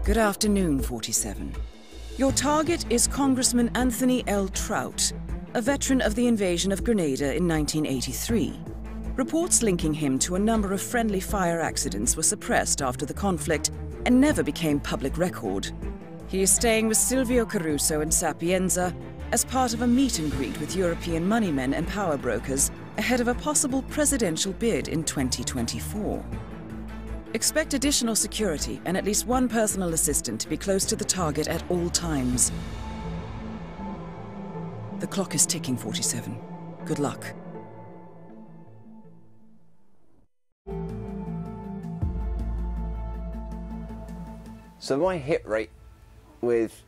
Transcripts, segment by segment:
Good afternoon, 47. Your target is Congressman Anthony L. Trout, a veteran of the invasion of Grenada in 1983. Reports linking him to a number of friendly fire accidents were suppressed after the conflict and never became public record. He is staying with Silvio Caruso in Sapienza as part of a meet and greet with European moneymen and power brokers ahead of a possible presidential bid in 2024. Expect additional security and at least one personal assistant to be close to the target at all times. The clock is ticking, 47. Good luck. So my hit rate with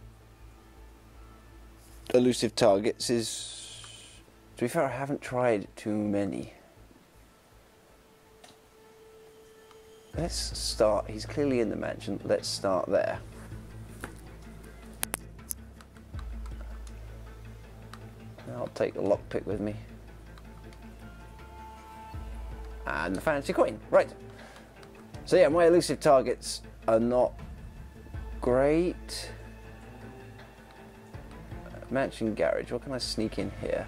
elusive targets is, to be fair, I haven't tried too many. Let's start, he's clearly in the mansion, let's start there. I'll take the lockpick with me. And the fancy coin, right. So yeah, my elusive targets are not great. Mansion garage, what can I sneak in here?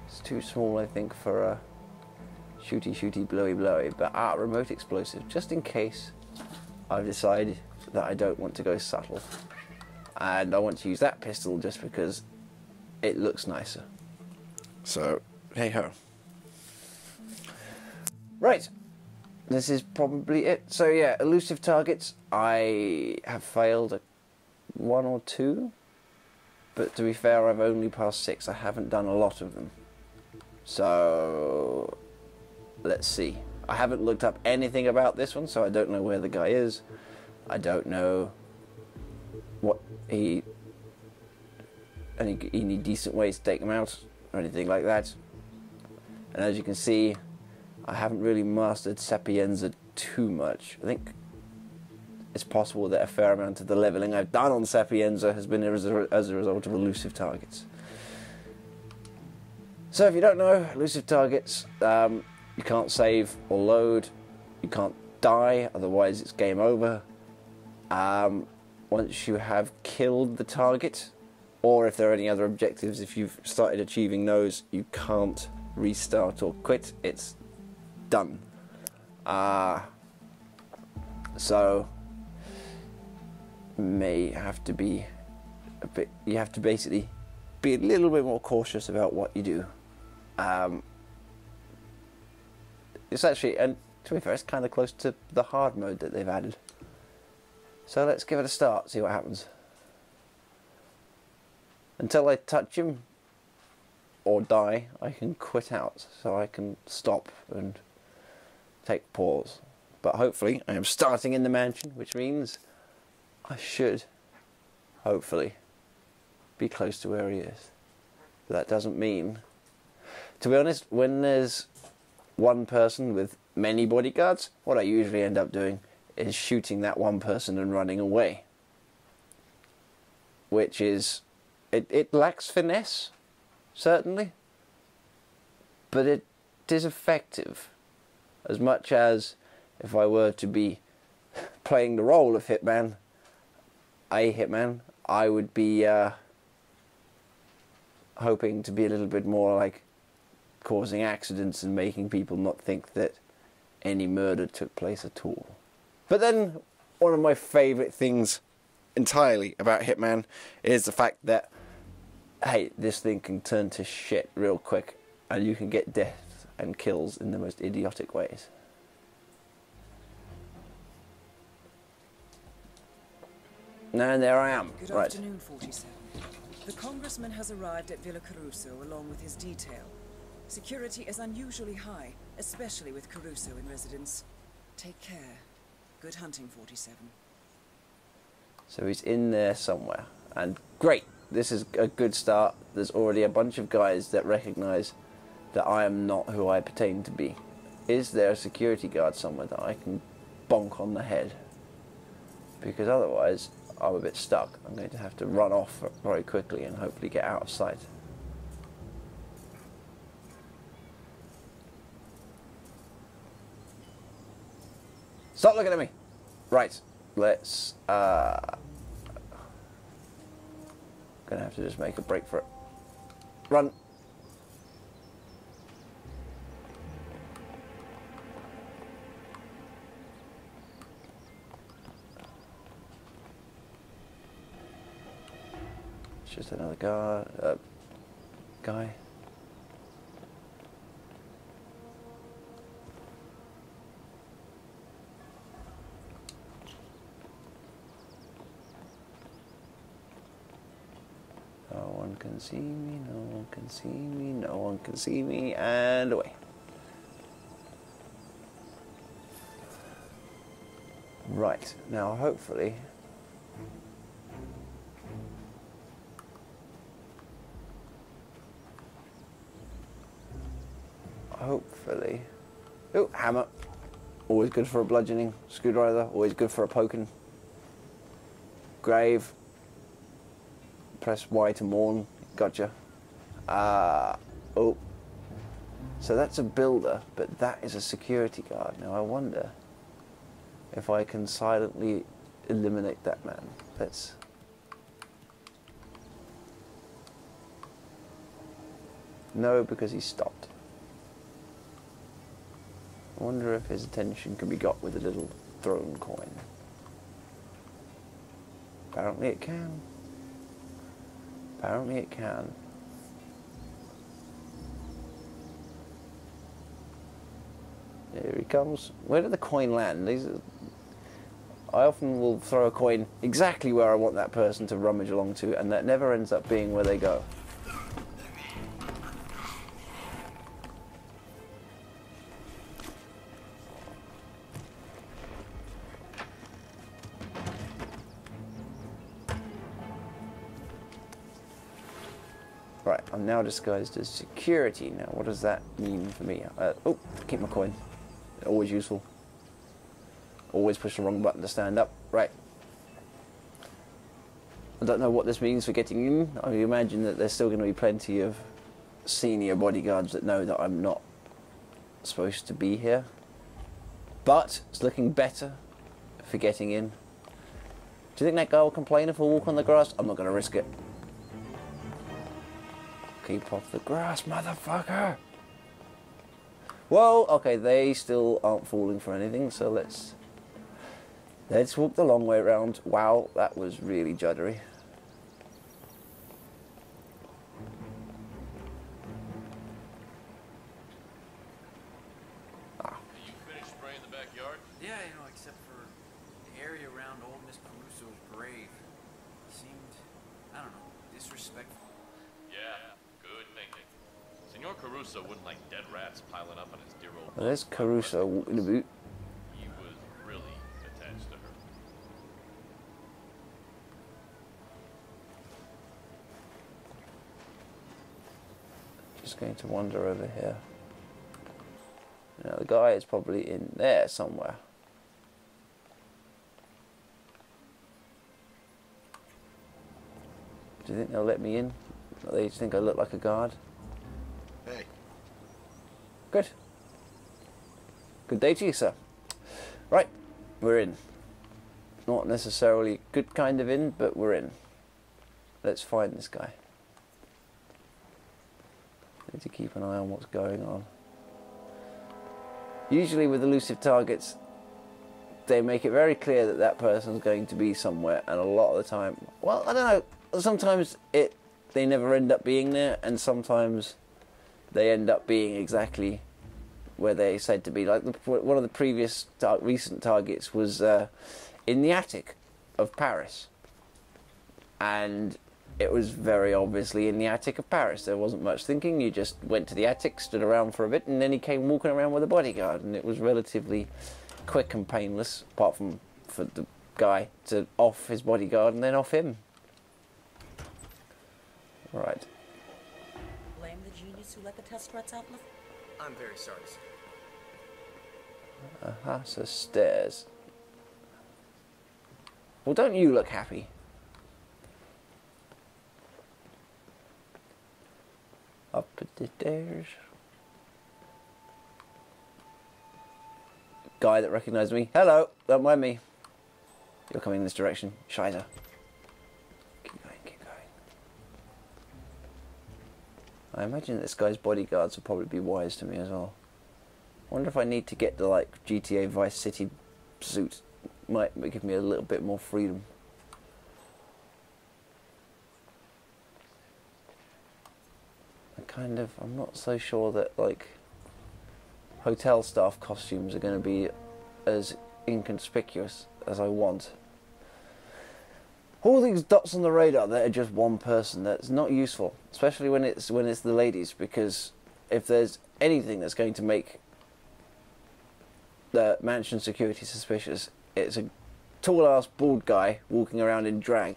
It's too small, I think, for a shooty, blowy, but remote explosive, just in case I've decided that I don't want to go subtle. And I want to use that pistol just because it looks nicer. So, hey ho. Right, this is probably it. So yeah, elusive targets, I have failed one or two, but to be fair, I've only passed 6. I haven't done a lot of them. So let's see. I haven't looked up anything about this one, so I don't know where the guy is. I don't know what any decent ways to take him out or anything like that. And as you can see, I haven't really mastered Sapienza too much. I think it's possible that a fair amount of the leveling I've done on Sapienza has been as a result of elusive targets. So if you don't know, elusive targets, you can't save or load, you can't die, otherwise it's game over. Once you have killed the target, or if there are any other objectives, if you've started achieving those, you can't restart or quit, it's done. So may have to be a bit, you have to basically be a little bit more cautious about what you do. It's actually, and to be fair, it's kind of close to the hard mode that they've added. So let's give it a start, see what happens. Until I touch him or die, I can quit out, so I can stop and take pause. But hopefully I am starting in the mansion, which means I should hopefully be close to where he is. But that doesn't mean, to be honest, when there's one person with many bodyguards, what I usually end up doing is shooting that one person and running away. Which is, it lacks finesse, certainly, but it is effective. As much as if I were to be playing the role of Hitman, I would be hoping to be a little bit more like causing accidents and making people not think that any murder took place at all. But then, one of my favourite things entirely about Hitman is the fact that, hey, this thing can turn to shit real quick, and you can get death and kills in the most idiotic ways. And there I am. Good right. afternoon, 47. The Congressman has arrived at Villa Caruso along with his detail. Security is unusually high, especially with Caruso in residence. Take care. Good hunting, 47. So he's in there somewhere. And great, this is a good start. There's already a bunch of guys that recognise that I am not who I pertain to be. Is there a security guard somewhere that I can bonk on the head? Because otherwise, I'm a bit stuck. I'm going to have to run off very quickly and hopefully get out of sight. Stop looking at me! Right, let's gonna have to just make a break for it. Run. It's just another guy. No one can see me, no one can see me, no one can see me, and away. Right, now hopefully... Oh, hammer. Always good for a bludgeoning. Screwdriver, always good for a poking. Grave. Press Y to mourn. Gotcha. Oh. So that's a builder, but that is a security guard. Now I wonder if I can silently eliminate that man. Let's... No, because he stopped. I wonder if his attention can be got with a little thrown coin. Apparently it can. Apparently it can. Here he comes. Where did the coin land? I often will throw a coin exactly where I want that person to rummage along to, and that never ends up being where they go. Right, I'm now disguised as security. Now, what does that mean for me? Oh, keep my coin. Always useful. Always push the wrong button to stand up. Right. I don't know what this means for getting in. I imagine that there's still going to be plenty of senior bodyguards that know that I'm not supposed to be here. But it's looking better for getting in. Do you think that guy will complain if I walk on the grass? I'm not going to risk it. Keep off the grass, motherfucker! Well, okay, they still aren't falling for anything, so let's walk the long way around. Wow, that was really juddery. You finished spraying the backyard? Yeah, except for the area around old Miss Caruso's grave. Seemed, I don't know, disrespectful. Yeah, good thinking. Senor Caruso wouldn't like dead rats piling up on his dear old... Well, there's Caruso in a boot. He was really attached to her. Just going to wander over here. Now the guy is probably in there somewhere. Do you think they'll let me in? They think I look like a guard? Hey. Good. Good day to you, sir. Right, we're in. Not necessarily good kind of in, but we're in. Let's find this guy. Need to keep an eye on what's going on. Usually with elusive targets, they make it very clear that that person's going to be somewhere, and a lot of the time, well, I don't know, sometimes they never end up being there, and sometimes they end up being exactly where they said to be. Like one of the previous recent targets was in the attic of Paris, and it was very obviously in the attic of Paris. There wasn't much thinking. You just went to the attic, stood around for a bit, and then he came walking around with a bodyguard, and it was relatively quick and painless, apart from for the guy to off his bodyguard and then off him. Right. Blame the genius who let the test rats out in the... I'm very sorry, sir. Uh-huh, so stairs. Well, don't you look happy? Up the stairs. Guy that recognised me. Hello, don't mind me. coming in this direction. Scheiße. Keep going, keep going. I imagine this guy's bodyguards will probably be wise to me as well. I wonder if I need to get the, like, GTA Vice City suit. Might give me a little bit more freedom. I'm not so sure that, like, hotel staff costumes are going to be as inconspicuous as I want. All these dots on the radar that are just one person, that's not useful, especially when it's the ladies, because if there's anything that's going to make the mansion security suspicious, it's a tall-ass bald guy walking around in drag.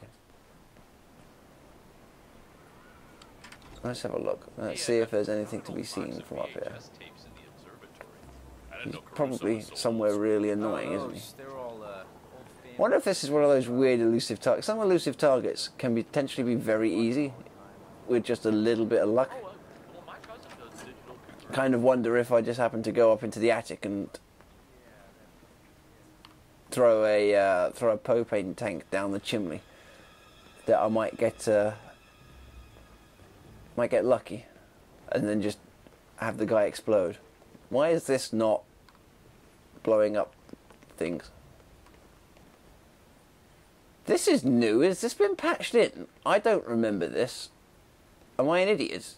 Let's have a look. Let's see if there's anything to be seen from up here. He's probably somewhere really annoying, isn't he? I wonder if this is one of those weird elusive targets. Some elusive targets can potentially be very easy with just a little bit of luck. Kind of wonder if I just happen to go up into the attic and throw a propane tank down the chimney, that I might get lucky and then just have the guy explode. Why is this not blowing up things? This is new. Has this been patched in? I don't remember this. Am I an idiot?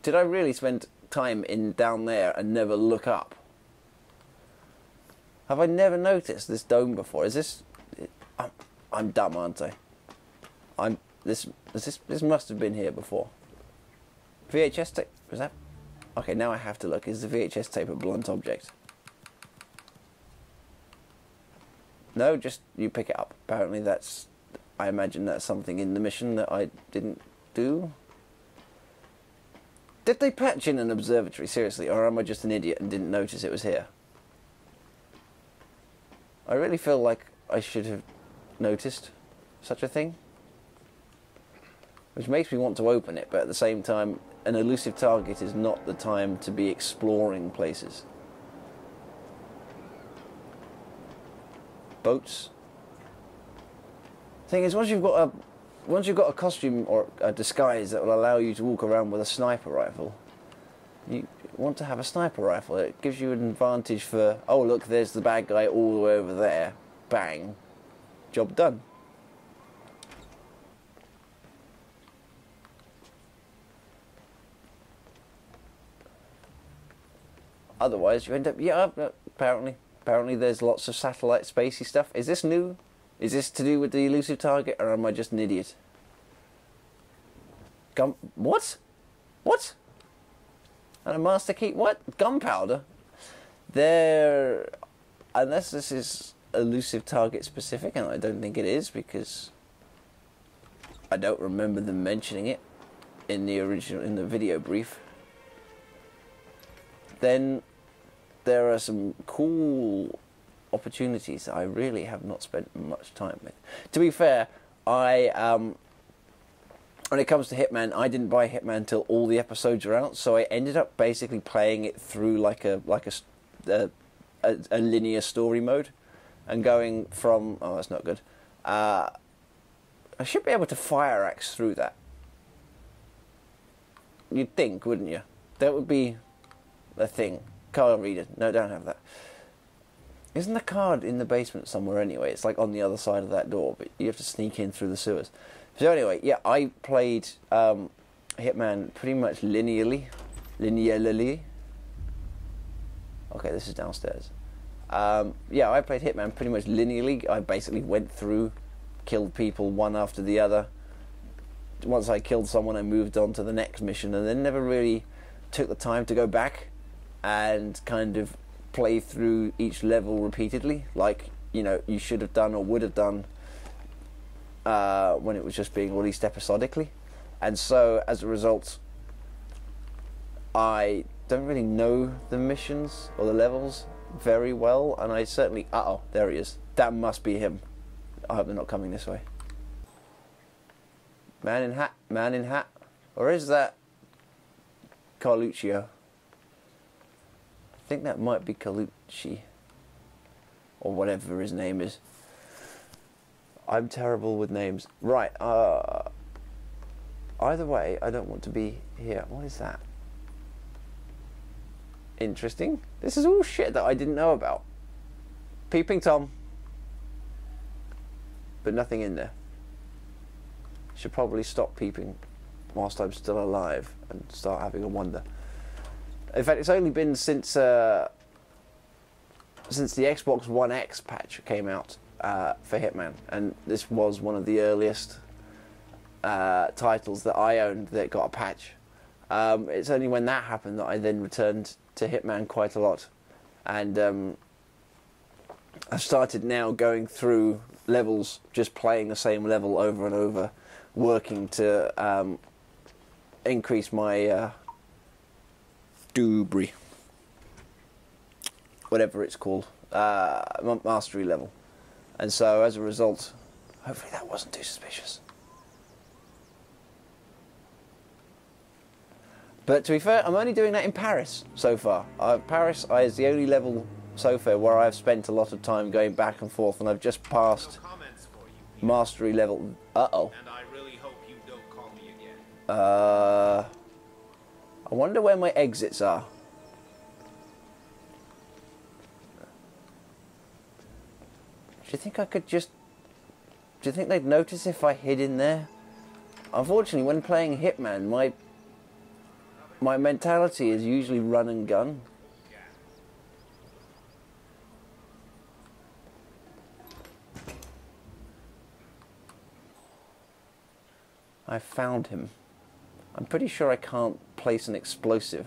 Did I really spend time down there and never look up? Have I never noticed this dome before? Is this... I'm dumb, aren't I? This must have been here before. VHS tape, was that? Okay, now I have to look. Is the VHS tape a blunt object? No, just you pick it up. Apparently that's... I imagine that's something in the mission that I didn't do. Did they patch in an observatory, seriously? Or am I just an idiot and didn't notice it was here? I really feel like I should have noticed such a thing. Which makes me want to open it, but at the same time, an elusive target is not the time to be exploring places. Boats. Thing is, once you've got a costume or a disguise that will allow you to walk around with a sniper rifle, you want to have a sniper rifle. It gives you an advantage for, oh look, there's the bad guy all the way over there. Bang. Job done. Otherwise, you end up... Yeah, apparently there's lots of satellite spacey stuff. Is this new? Is this to do with the elusive target, or am I just an idiot? What? What? And a master key? What? Gunpowder? There... Unless this is elusive target specific, and I don't think it is, because I don't remember them mentioning it in the video brief. Then there are some cool opportunities that I really have not spent much time with. To be fair, when it comes to Hitman, I didn't buy Hitman until all the episodes are out, so I ended up basically playing it through like a linear story mode, and going from... Oh, that's not good. I should be able to fire axe through that. You'd think, wouldn't you? That would be a thing. Card reader. No, don't have that. Isn't the card in the basement somewhere anyway? It's like on the other side of that door, but you have to sneak in through the sewers. So anyway, yeah, I played Hitman pretty much linearly. Okay, this is downstairs. Yeah, I played Hitman pretty much linearly. I basically went through, killed people one after the other. Once I killed someone, I moved on to the next mission, and then never really took the time to go back and kind of play through each level repeatedly, like, you know, you should have done or would have done when it was just being released episodically. And so, as a result, I don't really know the missions or the levels very well, and I certainly... Uh-oh, there he is. That must be him. I hope they're not coming this way. Man in hat, man in hat. Or is that Carluccio? I think that might be Carlucci, or whatever his name is. I'm terrible with names. Right, either way, I don't want to be here. What is that? Interesting. This is all shit that I didn't know about. Peeping Tom. But nothing in there. Should probably stop peeping whilst I'm still alive and start having a wonder. In fact, it's only been since the Xbox One X patch came out for Hitman, and this was one of the earliest titles that I owned that got a patch. It's only when that happened that I then returned to Hitman quite a lot, and I've started now going through levels, just playing the same level over and over, working to increase my dubri, whatever it's called, mastery level. And so as a result, hopefully that wasn't too suspicious. But to be fair, I'm only doing that in Paris so far. Paris is the only level so far where I've spent a lot of time going back and forth, and I've just passed mastery level. Uh-oh. And I really hope you don't call me again. I wonder where my exits are. Do you think I could just... Do you think they'd notice if I hid in there? Unfortunately, when playing Hitman, my mentality is usually run and gun. I found him. I'm pretty sure I can't place an explosive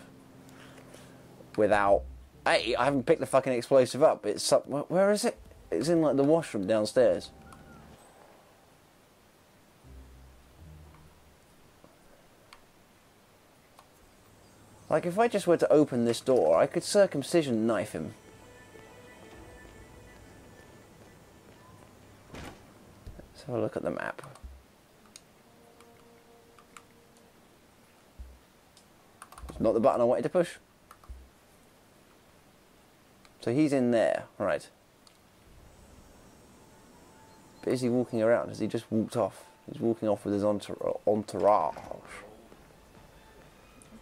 without... Hey, I haven't picked the fucking explosive up. It's up... Where is it? It's in like the washroom downstairs. Like if I just were to open this door, I could circumcision knife him. Let's have a look at the map. It's not the button I wanted to push. So he's in there, right. But is he walking around? Has he just walked off? He's walking off with his entourage.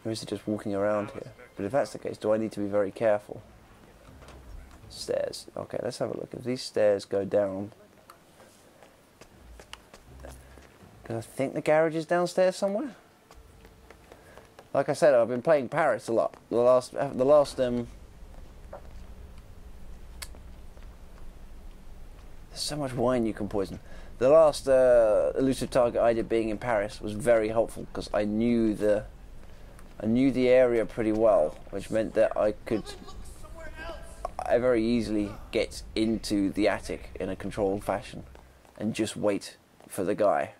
Or is he just walking around here? But if that's the case, do I need to be very careful? Stairs. Okay, let's have a look. If these stairs go down... Because I think the garage is downstairs somewhere. Like I said, I've been playing Paris a lot. The last there's so much wine you can poison. The last elusive target I did being in Paris was very helpful because I knew the area pretty well, which meant that I very easily get into the attic in a controlled fashion and just wait for the guy.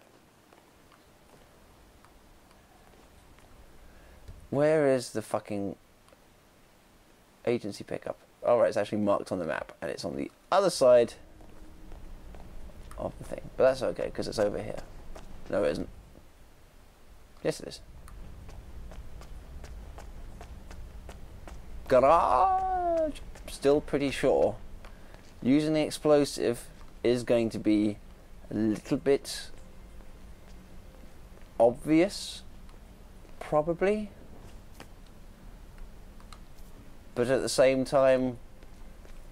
Where is the fucking agency pickup? Oh right, it's actually marked on the map and it's on the other side of the thing. But that's okay because it's over here. No, it isn't. Yes, it is. Garage! Still pretty sure using the explosive is going to be a little bit obvious, probably. But at the same time,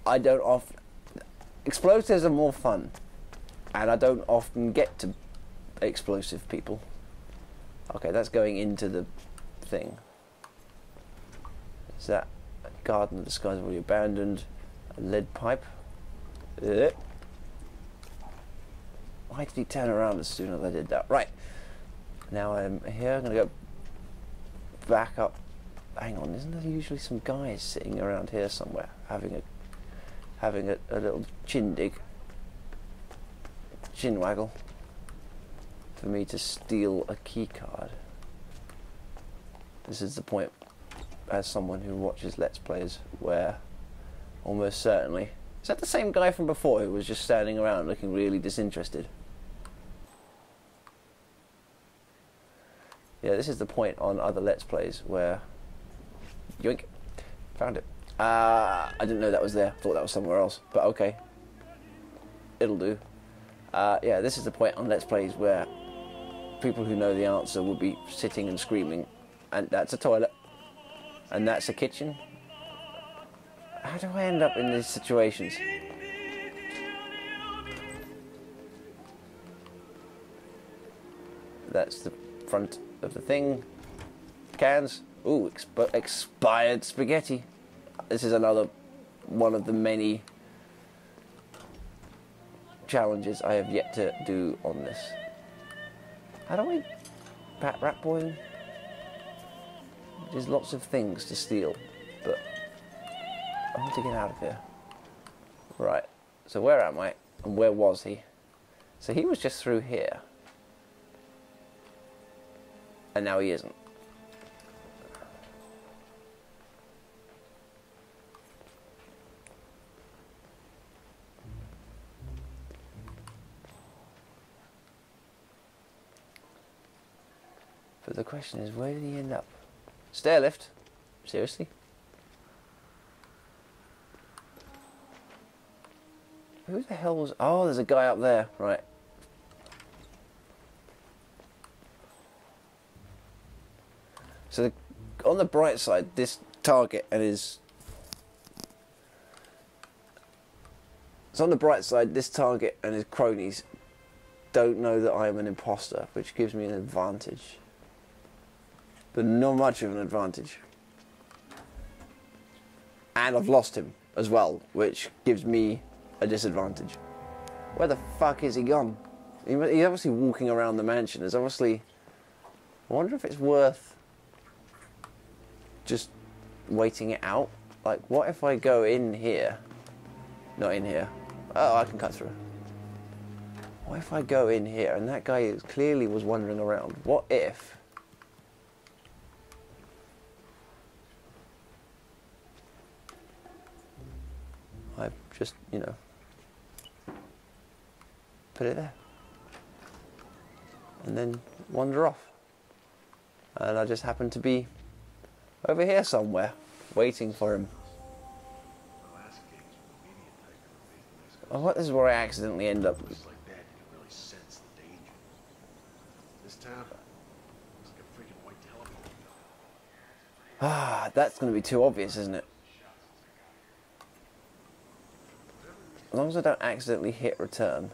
I don't often... Explosives are more fun. And I don't often get to explosive people. Okay, that's going into the thing. Is that a garden of disguisably abandoned? A lead pipe? Why did he turn around as soon as I did that? Right. Now I'm here. I'm going to go back up. Hang on, isn't there usually some guys sitting around here somewhere having a little chin waggle for me to steal a key card? This is the point, as someone who watches Let's Plays, where almost certainly... Is that the same guy from before who was just standing around looking really disinterested? Yeah, this is the point on other Let's Plays where... Yoink. Found it. I didn't know that was there. Thought that was somewhere else. But okay. It'll do. Yeah, this is the point on Let's Plays where people who know the answer will be sitting and screaming, and that's a toilet, and that's a kitchen. How do I end up in these situations? That's the front of the thing. Cans. Ooh, expired spaghetti. This is another one of the many challenges I have yet to do on this. How do I rat boy? There's lots of things to steal, but I want to get out of here. Right, so where am I? And where was he? So he was just through here. And now he isn't. But the question is, where did he end up? Stair lift? Seriously? Who the hell was... Oh, there's a guy up there. Right. So, on the bright side, this target and his... So on the bright side, this target and his cronies don't know that I am an imposter, which gives me an advantage. But not much of an advantage. And I've lost him as well, which gives me a disadvantage. Where the fuck is he gone? He's obviously walking around the mansion. There's obviously... I wonder if it's worth just waiting it out. Like, what if I go in here? Not in here. Oh, I can cut through. What if I go in here and that guy clearly was wandering around? What if... I just, you know, put it there. And then wander off. And I just happen to be over here somewhere, waiting for him. Oh, what is where I accidentally end up? Ah, that's going to be too obvious, isn't it? As long as I don't accidentally hit return.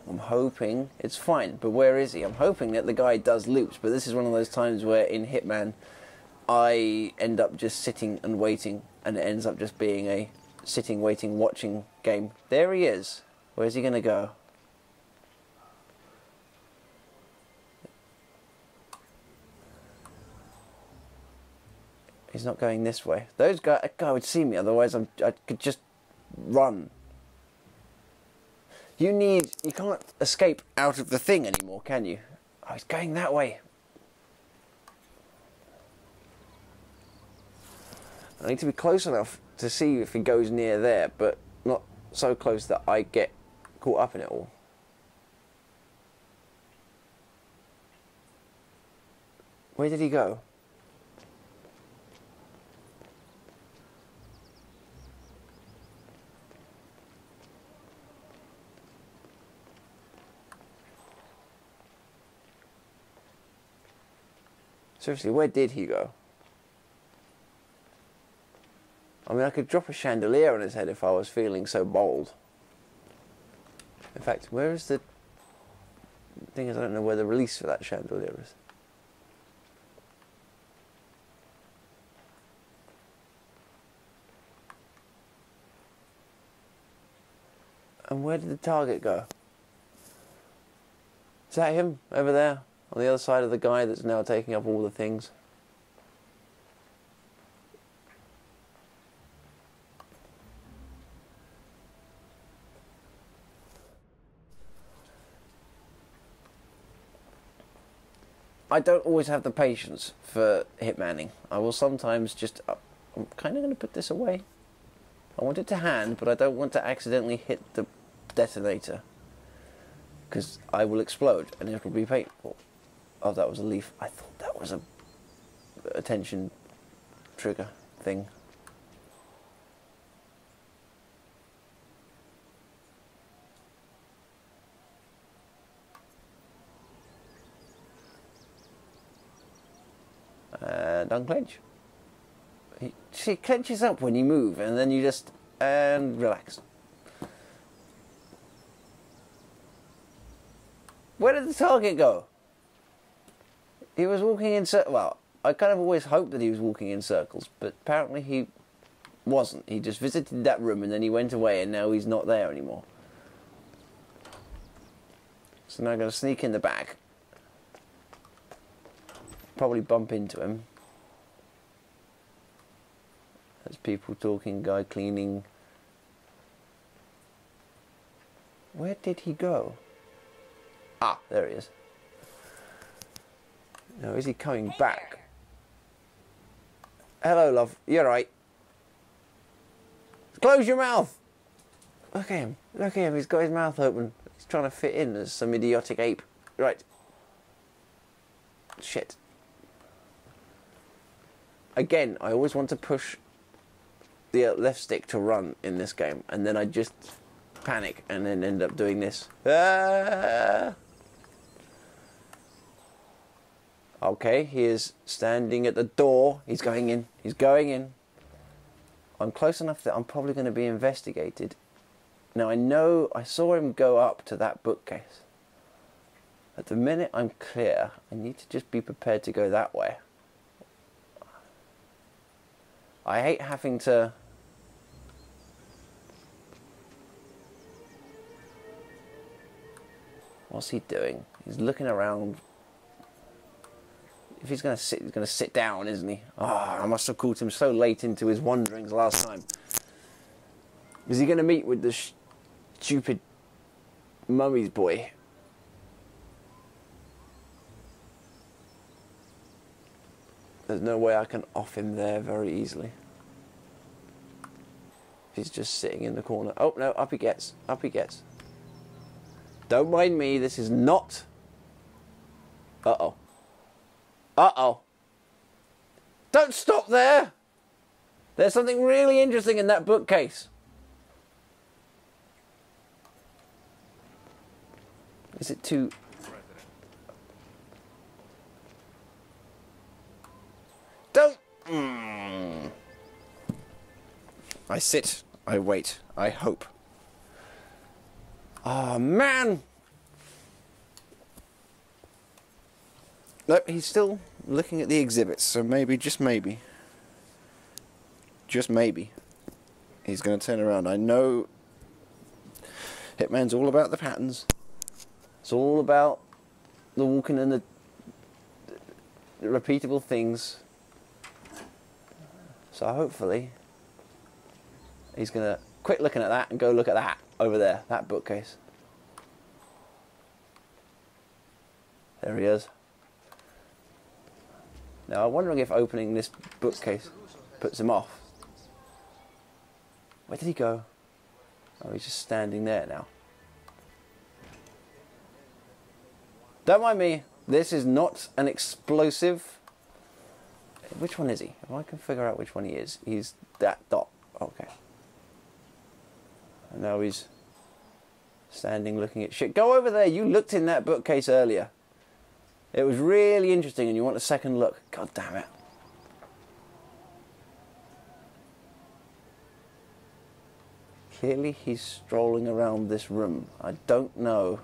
I'm hoping it's fine, but where is he? I'm hoping that the guy does loops, but this is one of those times where in Hitman I end up just sitting and waiting, and it ends up just being a sitting, waiting, watching game. There he is. Where's he going to go? He's not going this way. Those guys, a guy would see me, otherwise I could just run. You can't escape out of the thing anymore, can you? Oh, he's going that way. I need to be close enough to see if he goes near there, but not so close that I get caught up in it all. Where did he go? Seriously, where did he go? I mean, I could drop a chandelier on his head if I was feeling so bold. In fact, where is the... thing is, I don't know where the release for that chandelier is. And where did the target go? Is that him over there? On the other side of the guy that's now taking up all the things. I don't always have the patience for hitmanning. I will sometimes just... I'm kind of going to put this away. I want it to hand, but I don't want to accidentally hit the detonator. Because I will explode and it will be painful. Oh, that was a leaf. I thought that was a attention trigger thing. And unclench. She clenches up when you move, and then you just... and relax. Where did the target go? He was walking in circles. Well, I kind of always hoped that he was walking in circles, but apparently he wasn't. He just visited that room and then he went away, and now he's not there anymore. So now I'm going to sneak in the back. Probably bump into him. There's people talking, guy cleaning. Where did he go? Ah, there he is. No, is he coming back? Hello, love. You're right. Close your mouth! Look at him. Look at him. He's got his mouth open. He's trying to fit in as some idiotic ape. Right. Shit. Again, I always want to push the left stick to run in this game, and then I just panic and then end up doing this. Ah! Okay, he is standing at the door. He's going in. He's going in. I'm close enough that I'm probably going to be investigated. Now I know I saw him go up to that bookcase. At the minute I'm clear, I need to just be prepared to go that way. I hate having to... What's he doing? He's looking around. If he's going to sit down, isn't he? Oh, I must have caught him so late into his wanderings last time. Is he going to meet with the stupid mummy's boy? There's no way I can off him there very easily. He's just sitting in the corner. Oh, no, up he gets. Up he gets. Don't mind me, this is not... Uh-oh. Uh-oh. Don't stop there! There's something really interesting in that bookcase. Is it too... Don't... I sit, I wait, I hope. Oh, man! Nope, he's still looking at the exhibits, so maybe, just maybe, he's going to turn around. I know Hitman's all about the patterns. It's all about the walking and the repeatable things. So hopefully he's going to quit looking at that and go look at that over there, that bookcase. There he is. Now I'm wondering if opening this bookcase puts him off. Where did he go? Oh, he's just standing there now. Don't mind me, this is not an explosive. Which one is he? If I can figure out which one he is. He's that dot. Okay. And now he's standing looking at shit. Go over there, you looked in that bookcase earlier. It was really interesting and you want a second look. God damn it. Clearly he's strolling around this room. I don't know.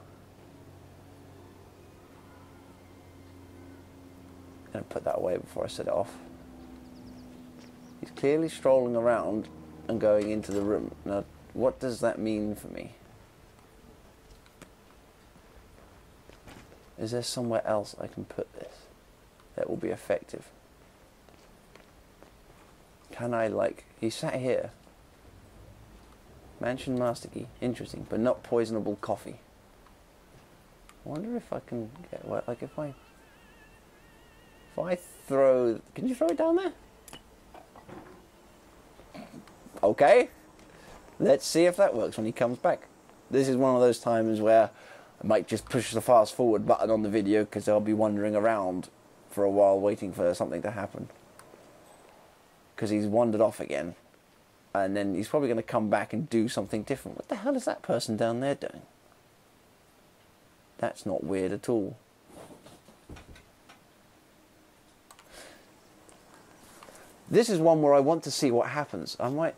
I'm going to put that away before I set it off. He's clearly strolling around and going into the room. Now, what does that mean for me? Is there somewhere else I can put this that will be effective? Can I, like, he sat here. Mansion master key, interesting, but not poisonable coffee. I wonder if I can get, like, if I throw, can you throw it down there? Okay, let's see if that works when he comes back. This is one of those times where I might just push the fast forward button on the video because I'll be wandering around for a while waiting for something to happen. Because he's wandered off again. And then he's probably going to come back and do something different. What the hell is that person down there doing? That's not weird at all. This is one where I want to see what happens. I might...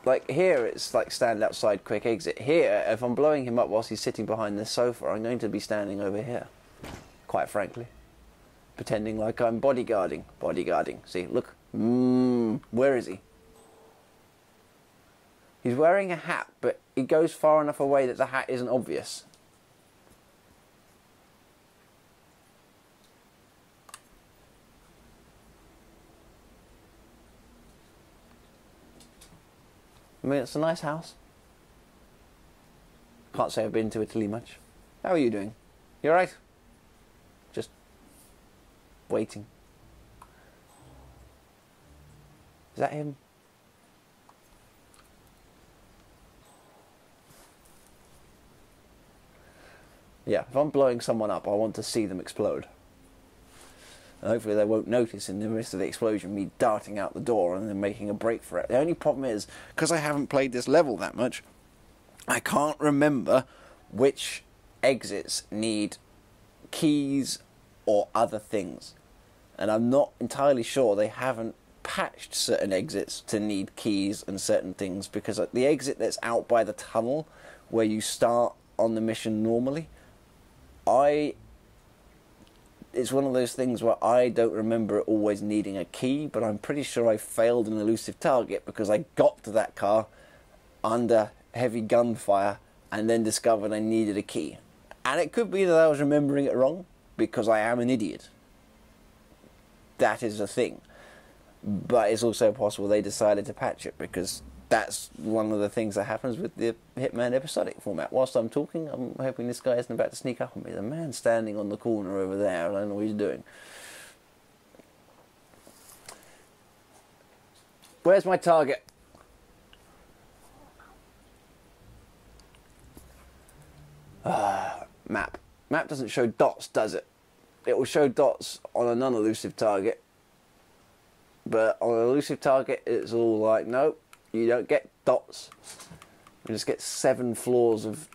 Like, here it's like stand outside, quick exit. Here, if I'm blowing him up whilst he's sitting behind this sofa, I'm going to be standing over here. Quite frankly. Pretending like I'm bodyguarding. Bodyguarding. See, look. Where is he? He's wearing a hat, but he goes far enough away that the hat isn't obvious. I mean, it's a nice house. Can't say I've been to Italy much. How are you doing? You alright? Just waiting. Is that him? Yeah, if I'm blowing someone up, I want to see them explode. And hopefully they won't notice in the midst of the explosion me darting out the door and then making a break for it. The only problem is, because I haven't played this level that much, I can't remember which exits need keys or other things. And I'm not entirely sure they haven't patched certain exits to need keys and certain things, because the exit that's out by the tunnel where you start on the mission normally, it's one of those things where I don't remember it always needing a key, but I'm pretty sure I failed an elusive target because I got to that car under heavy gunfire and then discovered I needed a key. And it could be that I was remembering it wrong, because I am an idiot. That is a thing. But it's also possible they decided to patch it, because that's one of the things that happens with the Hitman episodic format. Whilst I'm talking, I'm hoping this guy isn't about to sneak up on me. The man standing on the corner over there, I don't know what he's doing. Where's my target? Map. Map doesn't show dots, does it? It will show dots on a non-elusive target. But on an elusive target, it's all like, nope, you don't get dots. You just get 7 floors of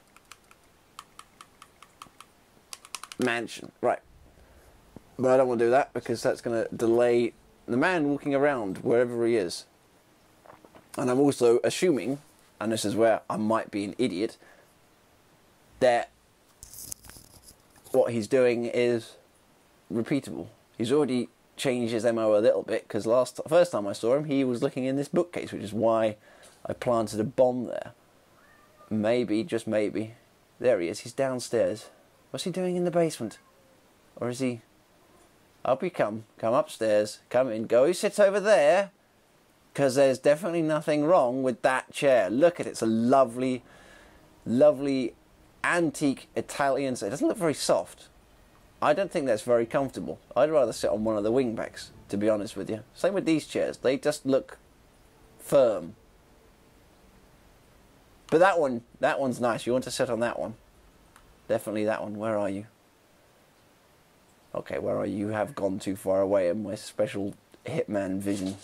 mansion. Right. But I don't want to do that, because that's going to delay the man walking around wherever he is. And I'm also assuming, and this is where I might be an idiot, that what he's doing is repeatable. He's already changed his MO a little bit, because first time I saw him, he was looking in this bookcase, which is why I planted a bomb there. Maybe, just maybe, there he is. He's downstairs. What's he doing in the basement? Or is he... Up you come upstairs, come in, go sit over there, because there's definitely nothing wrong with that chair. Look at it, it's a lovely, lovely antique Italian. It doesn't look very soft. I don't think that's very comfortable. I'd rather sit on one of the wingbacks, to be honest with you. Same with these chairs. They just look firm. But that one's nice. You want to sit on that one. Definitely that one. Where are you? Okay, where are you? You have gone too far away, and my special Hitman vision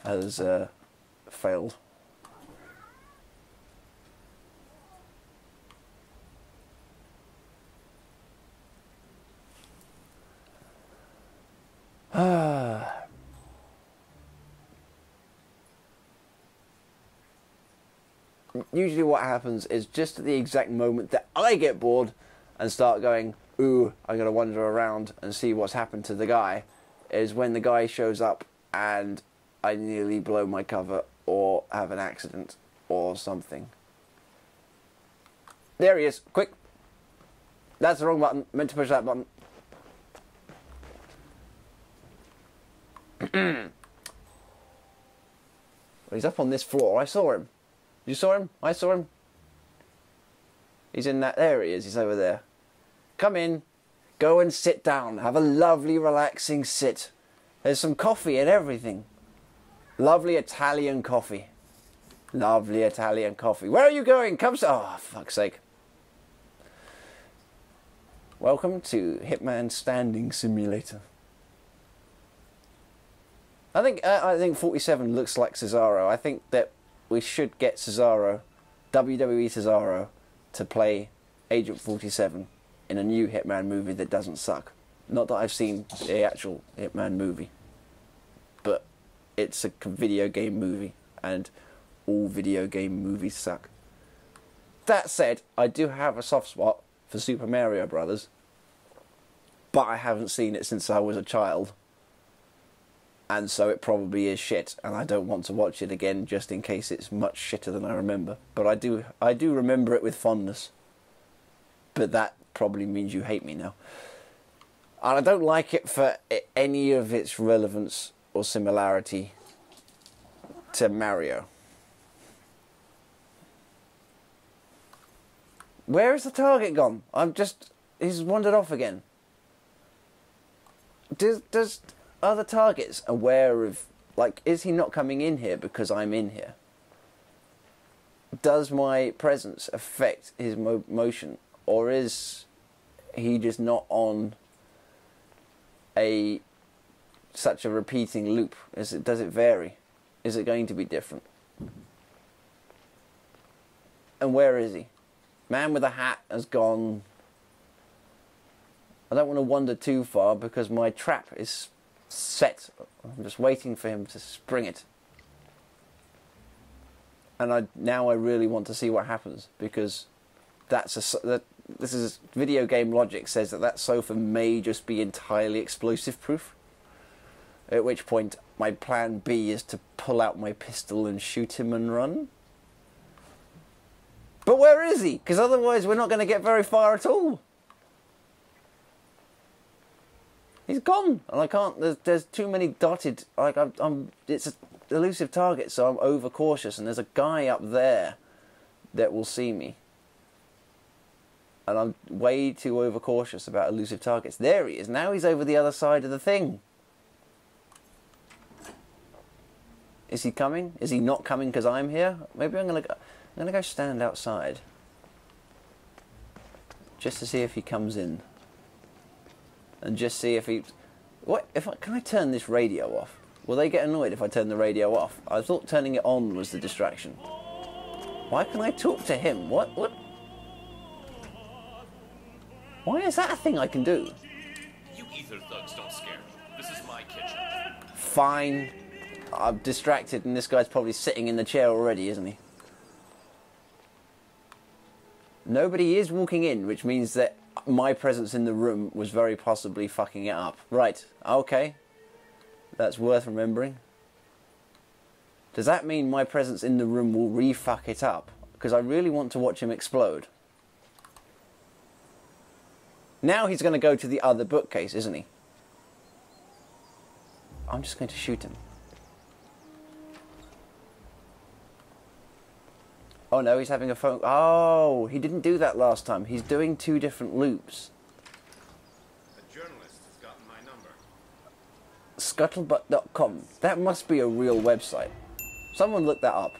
has failed. Usually what happens is just at the exact moment that I get bored and start going, ooh, I'm going to wander around and see what's happened to the guy, is when the guy shows up and I nearly blow my cover or have an accident or something. There he is. Quick. That's the wrong button. Meant to push that button. He's up on this floor. I saw him. You saw him? I saw him. He's in that... There he is. He's over there. Come in. Go and sit down. Have a lovely, relaxing sit. There's some coffee and everything. Lovely Italian coffee. Lovely Italian coffee. Where are you going? Come... Oh, fuck's sake. Welcome to Hitman Standing Simulator. I think 47 looks like Cesaro. I think that we should get Cesaro, WWE Cesaro, to play Agent 47 in a new Hitman movie that doesn't suck. Not that I've seen the actual Hitman movie. it's a video game movie, and all video game movies suck. That said, I do have a soft spot for Super Mario Brothers, but I haven't seen it since I was a child, and so it probably is shit, and I don't want to watch it again just in case it's much shitter than I remember. But I do remember it with fondness. But that probably means you hate me now. And I don't like it for any of its relevance or similarity to Mario. Where is the target gone? He's wandered off again. Does other targets aware of, like, is he not coming in here because I'm in here? Does my presence affect his motion, or is he just not on such a repeating loop? Does it vary? Is it going to be different? And where is he? Man with a hat has gone. I don't want to wander too far because my trap is set. I'm just waiting for him to spring it. And now I really want to see what happens, because this is video game logic says that sofa may just be entirely explosive proof. At which point my plan B is to pull out my pistol and shoot him and run. But where is he? Because otherwise we're not going to get very far at all. He's gone, and I can't. There's too many dotted. Like it's an elusive target, so I'm overcautious. And there's a guy up there that will see me, and I'm way too overcautious about elusive targets. There he is. Now he's over the other side of the thing. Is he coming? Is he not coming because I'm here? Maybe I'm gonna go stand outside just to see if he comes in. And just see if he... Can I turn this radio off? Will they get annoyed if I turn the radio off? I thought turning it on was the distraction. Why can I talk to him? What? Why is that a thing I can do? You ether thugs don't scare me. This is my kitchen. Fine. I'm distracted and this guy's probably sitting in the chair already, isn't he? Nobody is walking in, which means that my presence in the room was very possibly fucking it up. Right, okay. That's worth remembering. Does that mean my presence in the room will re-fuck it up? Because I really want to watch him explode. Now he's going to go to the other bookcase, isn't he? I'm just going to shoot him. Oh no, he's having a phone... Oh, he didn't do that last time. He's doing 2 different loops. A journalist has gotten my number. Scuttlebutt.com. That must be a real website. Someone look that up.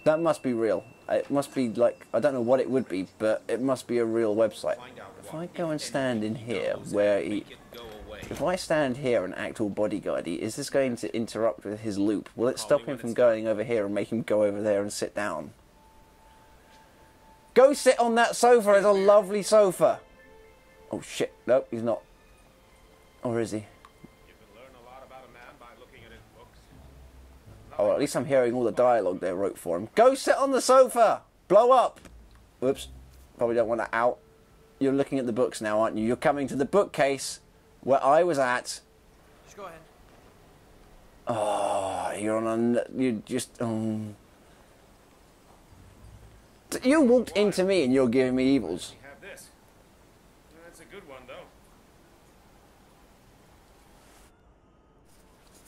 That must be real. It must be like... I don't know what it would be, but it must be a real website. If I go and stand in here where he... If I stand here and act all bodyguardy, is this going to interrupt with his loop? Will it stop him from going over here and make him go over there and sit down? Go sit on that sofa. It's a lovely sofa. Oh shit. No, he's not. Or is he? You can learn a lot about a man by looking at his books. Oh, at least I'm hearing all the dialogue they wrote for him. Go sit on the sofa. Blow up. Whoops. Probably don't want that out. You're looking at the books now, aren't you? You're coming to the bookcase where I was at. Just go ahead. Oh, you're on a... You just... You walked into me and you're giving me evils. We have this. That's a good one, though.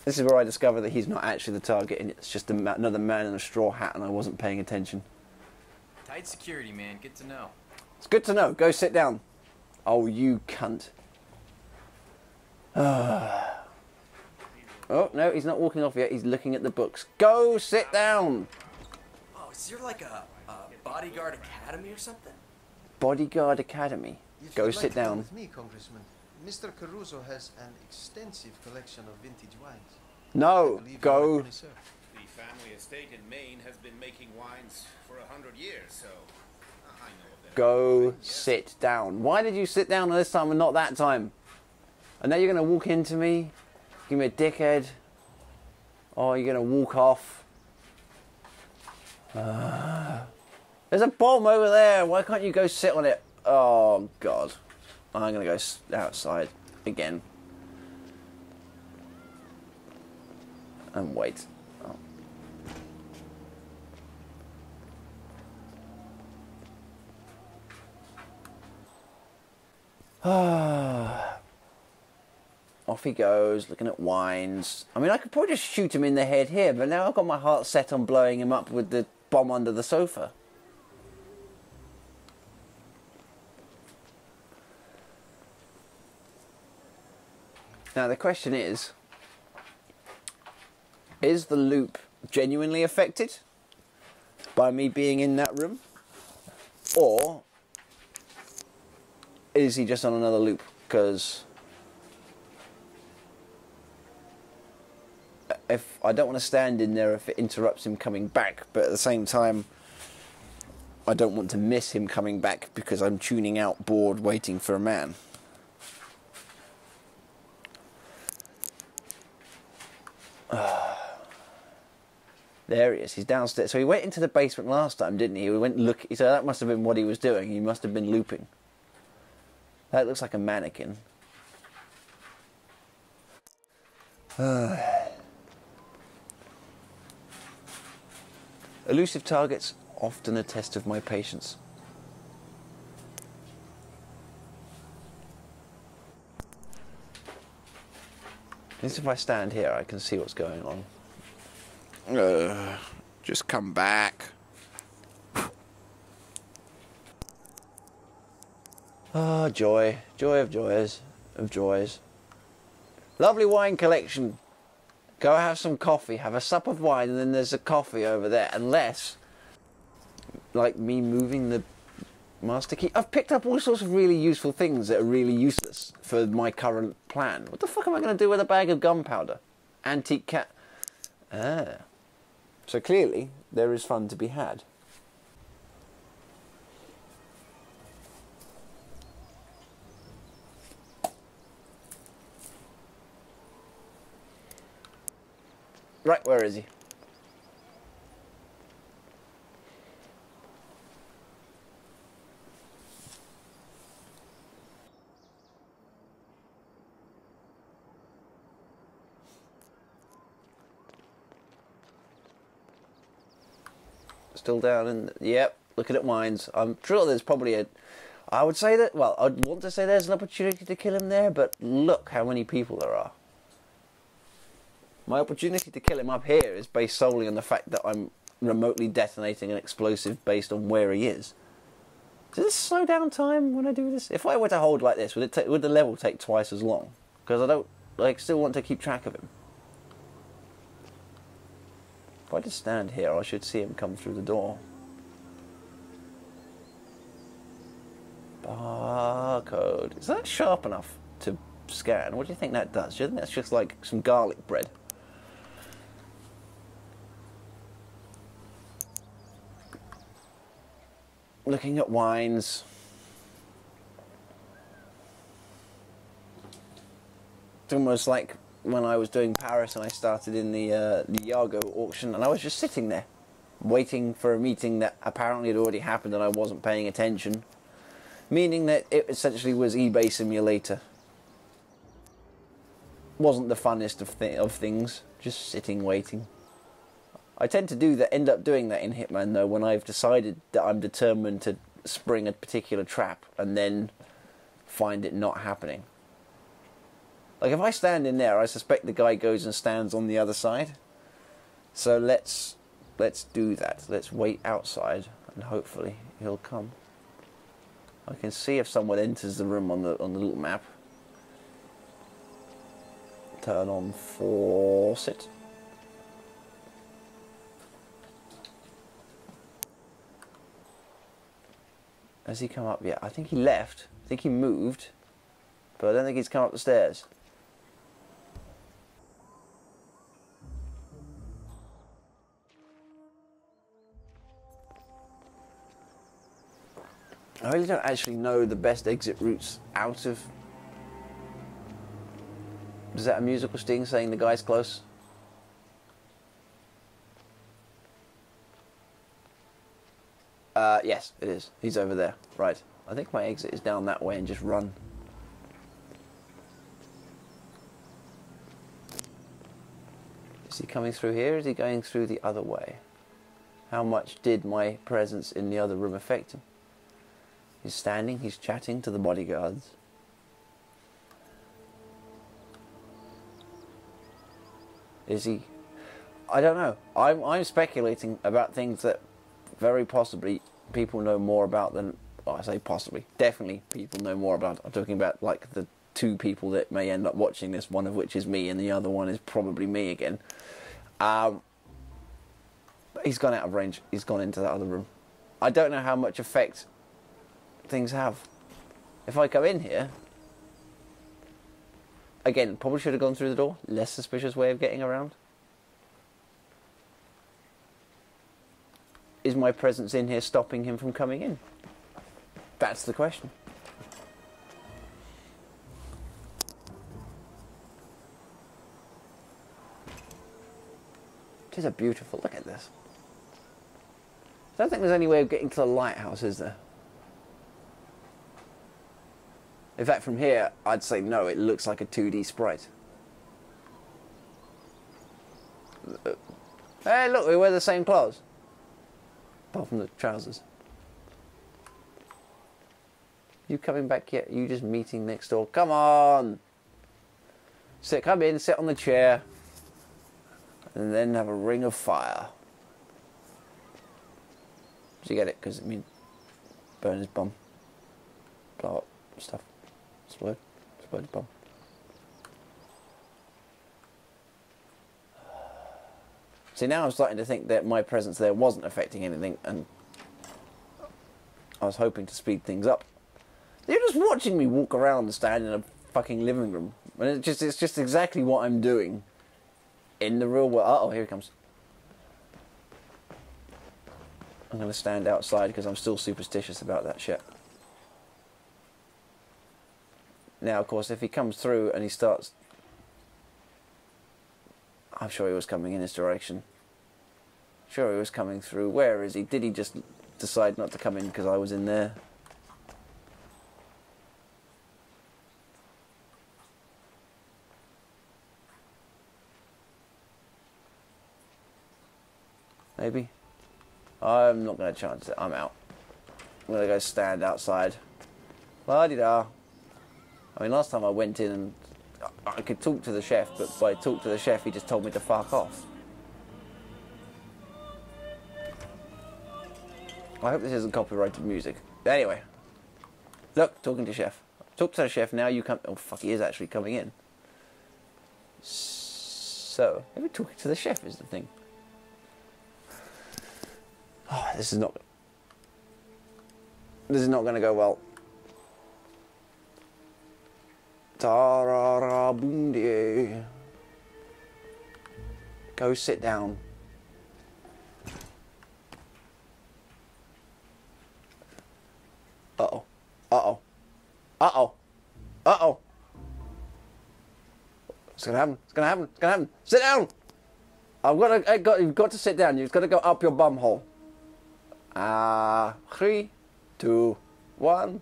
This is where I discover that he's not actually the target and it's just another man in a straw hat and I wasn't paying attention. Tight security, man. Good to know. It's good to know. Go sit down. Oh, you cunt. Oh, no, he's not walking off yet. He's looking at the books. Go sit down. Oh, is there like a bodyguard academy or something? Bodyguard Academy. If Go you'd sit like to come down. with me, Congressman. Mr. Caruso has an extensive collection of vintage wines. I No, believe you are a go. connoisseur. The family estate in Maine has been making wines for 100 years, so I know of that. Go sit down. Why did you sit down this time and not that time? And now you're going to walk into me? Give me a dickhead? Oh, you're gonna walk off. There's a bomb over there. Why can't you go sit on it? Oh, God. I'm gonna go outside again. And wait. Oh. Off he goes, looking at wines. I mean, I could probably just shoot him in the head here, but now I've got my heart set on blowing him up with the bomb under the sofa. Now the question is the loop genuinely affected by me being in that room? Or is he just on another loop? Because if I don't want to stand in there if it interrupts him coming back, but at the same time I don't want to miss him coming back because I'm tuning out, bored, waiting for a man. There he is. He's downstairs. So he went into the basement last time, didn't he? He went look. So that must have been what he was doing. He must have been looping. That looks like a mannequin. Elusive targets, often a test of my patience. At least if I stand here, I can see what's going on. Just come back. Ah, joy. Joy of joys. Of joys. Lovely wine collection. Go have some coffee. Have a sup of wine and then there's a coffee over there. Unless, like me moving the master key. I've picked up all sorts of really useful things that are really useless for my current plan. What the fuck am I going to do with a bag of gunpowder? Antique cat. Ah. So clearly, there is fun to be had. Right, where is he? Still down in... Yep, looking at wines. I'm sure there's probably a... I would say that... Well, I'd want to say there's an opportunity to kill him there, but look how many people there are. My opportunity to kill him up here is based solely on the fact that I'm remotely detonating an explosive based on where he is. Does this slow down time when I do this? If I were to hold like this, would the level take twice as long? Because I don't... like, still want to keep track of him. If I just stand here, I should see him come through the door. Barcode. Is that sharp enough to scan? What do you think that does? Do you think that's just like some garlic bread? Looking at wines. It's almost like when I was doing Paris and I started in the Iago auction, and I was just sitting there waiting for a meeting that apparently had already happened and I wasn't paying attention, meaning that it essentially was eBay Simulator. Wasn't the funnest of things, just sitting waiting. I tend to do that, end up doing that in Hitman though, when I've decided that I'm determined to spring a particular trap and then find it not happening. Like if I stand in there, I suspect the guy goes and stands on the other side. So let's do that. Let's wait outside and hopefully he'll come. I can see if someone enters the room on the little map. Turn on faucet. Has he come up yet? I think he left. I think he moved. But I don't think he's come up the stairs. I really don't actually know the best exit routes out of... Is that a musical sting saying the guy's close? Yes, it is. He's over there. Right. I think my exit is down that way and just run. Is he coming through here? Is he going through the other way? How much did my presence in the other room affect him? He's standing, he's chatting to the bodyguards. Is he? I don't know. I'm speculating about things that very possibly people know more about than... Well, I say possibly. Definitely people know more about. I'm talking about like the two people that may end up watching this, one of which is me and the other one is probably me again. He's gone out of range. He's gone into that other room. I don't know how much effect things have. If I come in here... Again, probably should have gone through the door. Less suspicious way of getting around. Is my presence in here stopping him from coming in? That's the question. It is a beautiful... Look at this. I don't think there's any way of getting to the lighthouse, is there? In fact, from here, I'd say no, it looks like a 2D sprite. Hey, look, we wear the same clothes. Apart from the trousers. You coming back yet? You just meeting next door? Come on! Come in, sit on the chair. And then have a ring of fire. Did you get it? Because it means burn his bum. Blow up stuff. Explode his bum. See, now I'm starting to think that my presence there wasn't affecting anything, and I was hoping to speed things up. You're just watching me walk around and stand in a fucking living room. And it's just exactly what I'm doing in the real world. Uh-oh, here he comes. I'm going to stand outside because I'm still superstitious about that shit. Now, of course, if he comes through and he starts... I'm sure he was coming in this direction. Sure he was coming through. Where is he? Did he just decide not to come in because I was in there? Maybe. I'm not going to chance it. I'm out. I'm going to go stand outside. La-di-da. I mean, last time I went in and I could talk to the chef, but by talk to the chef, he just told me to fuck off. I hope this isn't copyrighted music. Anyway. Look, talking to chef. Talk to the chef, now you come... Oh, fuck, he is actually coming in. So, maybe talking to the chef is the thing. Oh, this is not going to go well. Tararabundi. Go sit down. Uh-oh. Uh-oh. Uh-oh. Uh-oh. It's gonna happen. It's gonna happen. It's gonna happen. Sit down. You've got to sit down. You've got to go up your bum hole. 3, 2, 1.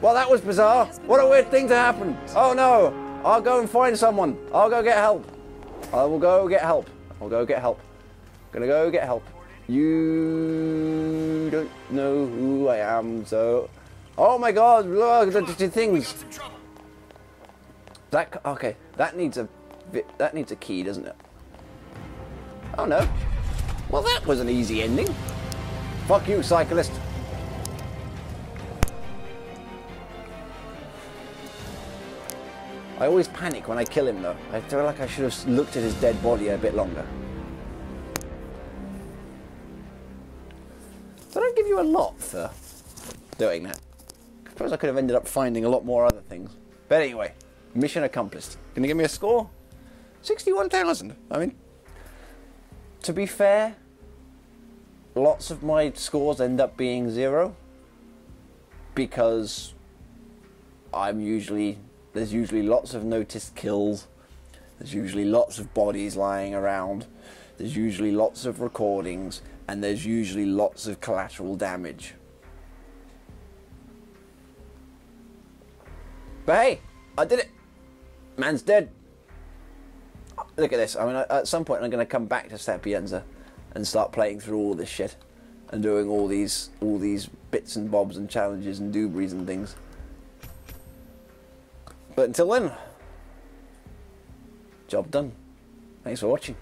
Well, that was bizarre. What a weird thing to happen. Oh no. I'll go and find someone. I'll go get help. I will go get help. I'll go get help. Gonna go get help. You don't know who I am, so... Oh my god, look, the things. That, okay, that needs a key, doesn't it? Oh no. Well, that was an easy ending. Fuck you, cyclist. I always panic when I kill him, though. I feel like I should have looked at his dead body a bit longer. But I'd give you a lot for doing that. I suppose I could have ended up finding a lot more other things. But anyway, mission accomplished. Can you give me a score? 61,000. I mean, to be fair, lots of my scores end up being 0 because there's usually lots of noticed kills. There's usually lots of bodies lying around. there's usually lots of recordings, and there's usually lots of collateral damage. But hey, I did it. Man's dead. Look at this. I mean, at some point I'm going to come back to Sapienza and start playing through all this shit and doing all these bits and bobs and challenges and doobies and things. But until then, job done. Thanks for watching.